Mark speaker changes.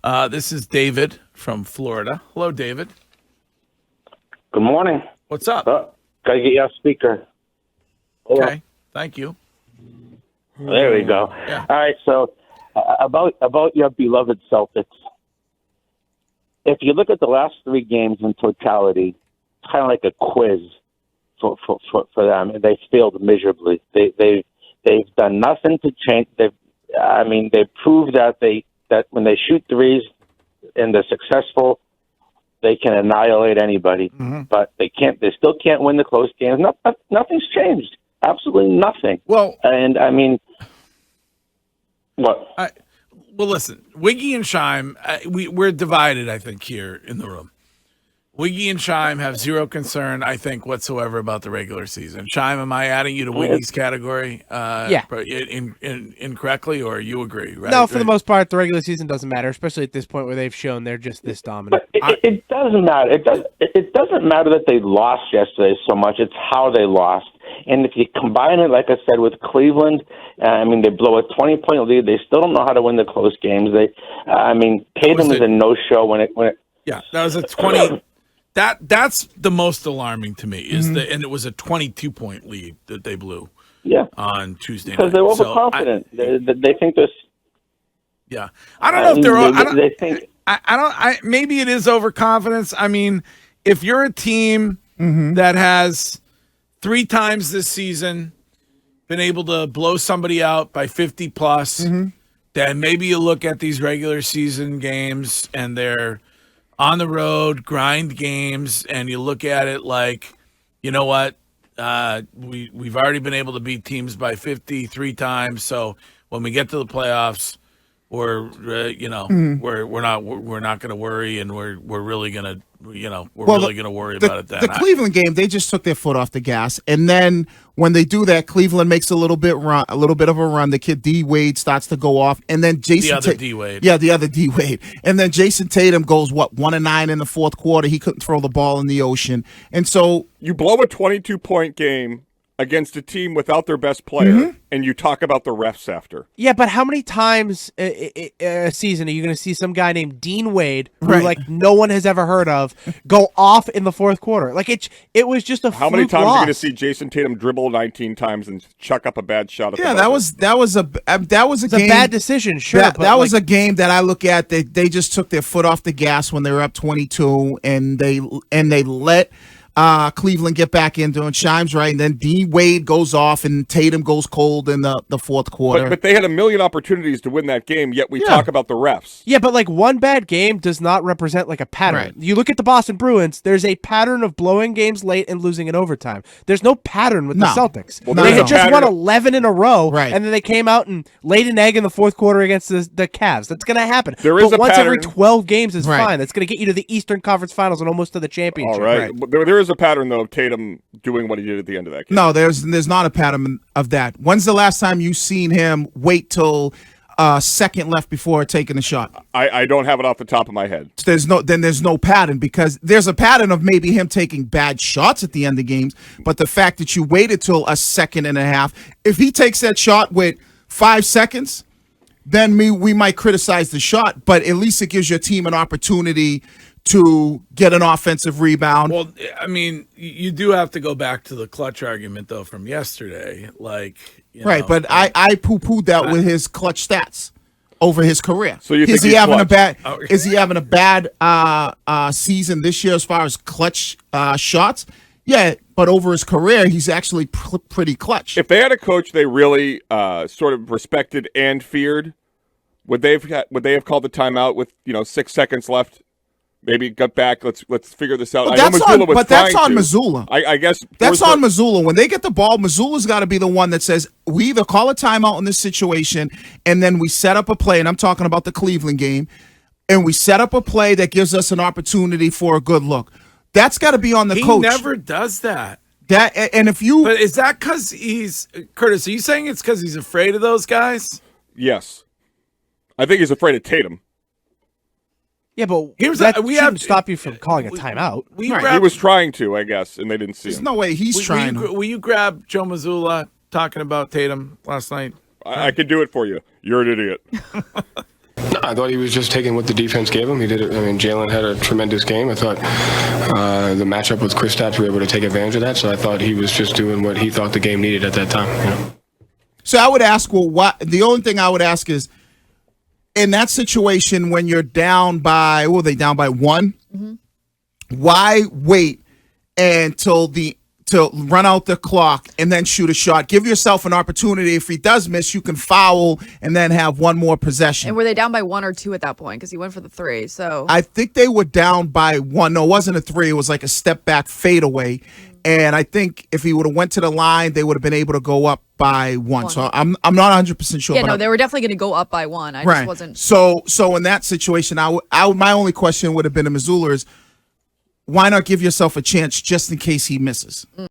Speaker 1: This is David from Florida. Hello, David.
Speaker 2: Good morning.
Speaker 1: What's up?
Speaker 2: Gotta get you off speaker. Hold
Speaker 1: Okay,
Speaker 2: on.
Speaker 1: thank you.
Speaker 2: There we go.
Speaker 1: Yeah.
Speaker 2: All right, so about your beloved Celtics. If you look at the last three games in totality, it's kind of like a quiz for them. They failed miserably. They've done nothing to change. They've proved that when they shoot threes and they're successful, they can annihilate anybody. Mm-hmm. But they can't. They still can't win the close games. Nothing's changed. Absolutely nothing.
Speaker 1: Well,
Speaker 2: and I mean, what?
Speaker 1: Well, listen, Wiggy and Scheim, we're divided, I think, here in the room. Wiggy and Scheim have zero concern, I think, whatsoever about the regular season. Scheim, am I adding you to Wiggy's category?
Speaker 3: Yeah.
Speaker 1: Incorrectly, or you agree? Right?
Speaker 3: No, for the most part, the regular season doesn't matter, especially at this point where they've shown they're just this dominant.
Speaker 2: But it doesn't matter. It doesn't matter that they lost yesterday so much. It's how they lost. And if you combine it, like I said, with Cleveland, they blow a 20-point lead. They still don't know how to win the close games. Tatum is a no-show when it.
Speaker 1: Yeah, that was a 20. That's the most alarming to me and it was a 22-point lead that they blew.
Speaker 2: Yeah.
Speaker 1: On Tuesday
Speaker 2: because
Speaker 1: night.
Speaker 2: They're overconfident. They think this.
Speaker 1: Yeah, I don't know if they're. They think. I don't. Maybe it is overconfidence. I mean, if you're a team that has 3 times this season been able to blow somebody out by 50 plus, then maybe you look at these regular season games and they're on the road, grind games, and you look at it like, you know what, we've already been able to beat teams by 53 times. So when we get to the playoffs, we're not going to worry, and we're really going to. Really going to worry about it then.
Speaker 4: The Cleveland game, they just took their foot off the gas, and then when they do that, Cleveland makes a little bit of a run. The kid D Wade starts to go off, and then
Speaker 1: the other D Wade,
Speaker 4: and then Jason Tatum goes 1 of 9 in the fourth quarter. He couldn't throw the ball in the ocean, and so
Speaker 5: you blow a 22-point game against a team without their best player, and you talk about the refs after.
Speaker 3: Yeah, but how many times a season are you going to see some guy named Dean Wade, who no one has ever heard of, go off in the fourth quarter? Like it was just a
Speaker 5: How many times are you going to see Jason Tatum dribble 19 times and chuck up a bad shot? At
Speaker 4: that was a game.
Speaker 3: A bad decision. Sure,
Speaker 4: that was a game that I look at. They just took their foot off the gas when they were up 22, and they let Cleveland get back into it. Scheim's right, and then D Wade goes off, and Tatum goes cold in the fourth quarter.
Speaker 5: But they had a million opportunities to win that game, yet we talk about the refs.
Speaker 3: Yeah, but like one bad game does not represent like a pattern. Right. You look at the Boston Bruins, there's a pattern of blowing games late and losing in overtime. There's no pattern with the Celtics.
Speaker 5: Well,
Speaker 3: they had just won 11 in a row,
Speaker 4: right,
Speaker 3: and then they came out and laid an egg in the fourth quarter against the Cavs. That's going to happen.
Speaker 5: There is
Speaker 3: but
Speaker 5: a
Speaker 3: once
Speaker 5: pattern.
Speaker 3: every 12 games is fine. That's going to get you to the Eastern Conference Finals and almost to the championship.
Speaker 5: All right. There is a pattern, though, of Tatum doing what he did at the end of that game.
Speaker 4: No, there's not a pattern of that. When's the last time you seen him wait till second left before taking a shot?
Speaker 5: I don't have it off the top of my head.
Speaker 4: There's no pattern, because there's a pattern of maybe him taking bad shots at the end of games, but the fact that you waited till a second and a half, if he takes that shot with 5 seconds, then we might criticize the shot, but at least it gives your team an opportunity to get an offensive rebound.
Speaker 1: Well, I mean, you do have to go back to the clutch argument, though, from yesterday. Like,
Speaker 4: right, but I poo-pooed that with his clutch stats over his career.
Speaker 5: So you
Speaker 4: is
Speaker 5: think
Speaker 4: he having
Speaker 5: clutch?
Speaker 4: is he having a bad season this year as far as clutch shots? Yeah, but over his career, he's actually pretty clutch.
Speaker 5: If they had a coach they really sort of respected and feared, would they have called the timeout with 6 seconds left? Maybe get back. Let's figure this out.
Speaker 4: But
Speaker 5: I
Speaker 4: that's
Speaker 5: know Missoula
Speaker 4: on,
Speaker 5: was
Speaker 4: but that's on
Speaker 5: to.
Speaker 4: Missoula.
Speaker 5: I guess
Speaker 4: that's on Missoula. When they get the ball, Missoula's got to be the one that says, we either call a timeout in this situation, and then we set up a play, and I'm talking about the Cleveland game, and we set up a play that gives us an opportunity for a good look. That's got to be on the coach.
Speaker 1: He never does that.
Speaker 4: But is that because he's
Speaker 1: Curtis? Are you saying it's because he's afraid of those guys?
Speaker 5: Yes, I think he's afraid of Tatum.
Speaker 3: Yeah, but shouldn't stop you from calling a timeout.
Speaker 5: He was trying to, I guess, and they didn't see him.
Speaker 4: There's no way he's trying.
Speaker 1: Will you grab Joe Mazzulla talking about Tatum last night?
Speaker 5: I can do it for you. You're an idiot.
Speaker 6: I thought he was just taking what the defense gave him. He did it. I mean, Jalen had a tremendous game. I thought the matchup with Kristaps, we were able to take advantage of that. So I thought he was just doing what he thought the game needed at that time. You know?
Speaker 4: So I would ask, well, what? The only thing I would ask is, in that situation when you're down by, they down by 1? Mm-hmm. Why wait until to run out the clock and then shoot a shot? Give yourself an opportunity. If he does miss, you can foul and then have one more possession.
Speaker 7: And were they down by 1 or 2 at that point? Because he went for the 3. So
Speaker 4: I think they were down by 1. No, it wasn't a 3. It was like a step back fadeaway. And I think if he would have went to the line, they would have been able to go up by 1. So I'm not 100% sure.
Speaker 7: Yeah, no, they were definitely going to go up by 1. I just wasn't.
Speaker 4: So in that situation, my only question would have been to Missoula is, why not give yourself a chance just in case he misses?